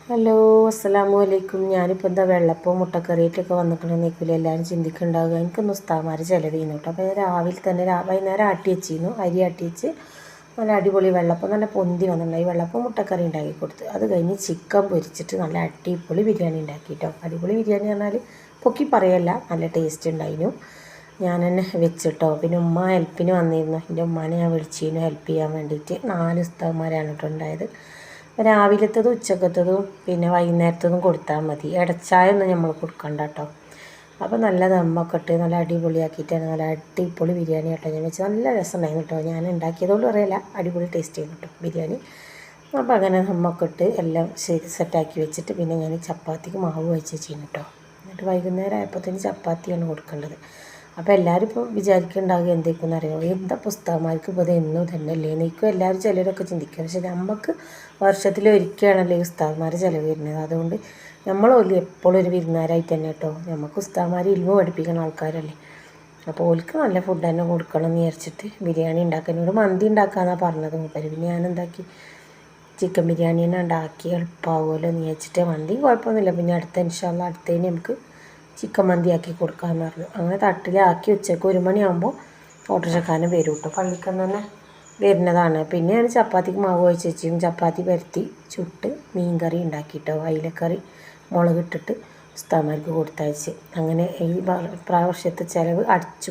Hello, അസ്സലാമു അലൈക്കും. ഞാനിപ്പോൾ എന്താ വെള്ളപ്പവും മുട്ടക്കറിയിട്ടൊക്കെ വന്നിട്ടുണ്ടെങ്കിൽ എല്ലാവരും ചിന്തിക്കുന്നുണ്ടാവുക എനിക്കൊന്ന് ഉസ്താദ്മാർ ചിലവ് ചെയ്യുന്നു കേട്ടോ. അപ്പോൾ രാവിലെ തന്നെ വൈകുന്നേരം ആട്ടി വെച്ചിരുന്നു, അരി ആട്ടി വെച്ച് നല്ല അടിപൊളി വെള്ളപ്പം നല്ല പൊന്തി വന്നിട്ടുണ്ടായി. വെള്ളപ്പം മുട്ടക്കറി ഉണ്ടാക്കി കൊടുത്ത് അത് കഴിഞ്ഞ് ചിക്കൻ പൊരിച്ചിട്ട് നല്ല അടിപൊളി ബിരിയാണി ഉണ്ടാക്കി കേട്ടോ. അടിപൊളി ബിരിയാണി പറഞ്ഞാൽ പൊക്കി പറയല്ല, നല്ല ടേസ്റ്റ് ഉണ്ടായിരുന്നു. ഞാൻ തന്നെ വെച്ചിട്ടോ. പിന്നെ ഉമ്മ ഹെൽപ്പിന് വന്നിരുന്നു. എൻ്റെ ഉമ്മാനെ ഞാൻ വിളിച്ചിരുന്നു ഹെൽപ്പ് ചെയ്യാൻ വേണ്ടിയിട്ട്. 4 ഉസ്താദ്മാരാണ് കേട്ടോ ഉണ്ടായത്. രാവിലത്തതും ഉച്ചക്കത്തതും പിന്നെ വൈകുന്നേരത്തതും കൊടുത്താൽ മതി. ഇടച്ചായ ഒന്നും നമ്മൾ കൊടുക്കണ്ട കേട്ടോ. അപ്പോൾ നല്ല ദമ്മൊക്കെ ഇട്ട് നല്ല അടിപൊളിയാക്കിയിട്ടാണ് നല്ല അടിപൊളി ബിരിയാണി കേട്ടോ ഞാൻ വെച്ച്. നല്ല രസമുണ്ടായിരുന്നു കേട്ടോ. ഞാൻ ഉണ്ടാക്കിയതുകൊണ്ട് പറയില്ല, അടിപൊളി ടേസ്റ്റ് ചെയ്യുന്നു കേട്ടോ ബിരിയാണി. അപ്പോൾ അങ്ങനെ ദമ്മൊക്കെ ഇട്ട് എല്ലാം സെറ്റാക്കി വെച്ചിട്ട് പിന്നെ ഞാൻ ചപ്പാത്തിക്ക് മാവ് വെച്ച് വെച്ചിരുന്നു കേട്ടോ. എന്നിട്ട് വൈകുന്നേരം ആയപ്പോഴത്തേന് ചപ്പാത്തിയാണ് കൊടുക്കേണ്ടത്. അപ്പോൾ എല്ലാവരും ഇപ്പോൾ വിചാരിക്കുന്നുണ്ടാകുക എന്തൊക്കെയെന്ന് അറിയുമോ, എന്താ പുസ്തകന്മാർക്ക് ഇപ്പോൾ ഇത് എന്നും തന്നെ അല്ലേ നിൽക്കും എല്ലാവരും ചിലരൊക്കെ ചിന്തിക്കുക. പക്ഷേ നമുക്ക് വർഷത്തിലൊരിക്കലാണല്ലോ ഈ ഉസ്താദ്മാർ ചിലവ് വരുന്നത്. അതുകൊണ്ട് നമ്മൾ എപ്പോഴും ഒരു വിരുന്നുകാരായിട്ട് തന്നെ കേട്ടോ. നമുക്ക് ഉസ്താദ്മാർ ഇൽമു പഠിപ്പിക്കുന്ന ആൾക്കാരല്ലേ. അപ്പോൾ ഓൽക്ക് നല്ല ഫുഡ് തന്നെ കൊടുക്കണം എന്ന് വിചാരിച്ചിട്ട് ബിരിയാണി ഉണ്ടാക്കാനോട് മന്തി ഉണ്ടാക്കാമെന്നാണ് പറഞ്ഞത് മൂപ്പര്. പിന്നെ ഞാനെന്താക്കി, ചിക്കൻ ബിരിയാണി തന്നെ ഉണ്ടാക്കി എളുപ്പമാവുമല്ലോ എന്ന് വിചാരിച്ചിട്ട്. മന്തി കുഴപ്പമൊന്നുമില്ല, പിന്നെ ഇൻഷാ അല്ലാഹ് അടുത്തതിന് നമുക്ക് ചിക്കൻ മന്തിയാക്കി കൊടുക്കാമെന്ന് പറഞ്ഞു. അങ്ങനെ തട്ടിലാക്കി ഉച്ചയ്ക്ക് 1 മണിയാകുമ്പോൾ ഓട്ടോറിക്ഷക്കാരൻ വരും കേട്ടോ. പള്ളിക്കന്ന് തന്നെ വരുന്നതാണ്. പിന്നെ ഞാൻ ചപ്പാത്തിക്ക് മാവ് കുഴച്ച് വെച്ചും ചപ്പാത്തി പരത്തി ചുട്ട് മീൻ കറി ഉണ്ടാക്കിയിട്ടോ. അയിലക്കറി മുളകിട്ടിട്ട് ഉസ്താദ്മാർക്ക് കൊടുത്തയച്ച്. അങ്ങനെ ഈ പ്രാവശ്യത്തെ ചിലവ് അടിച്ചു.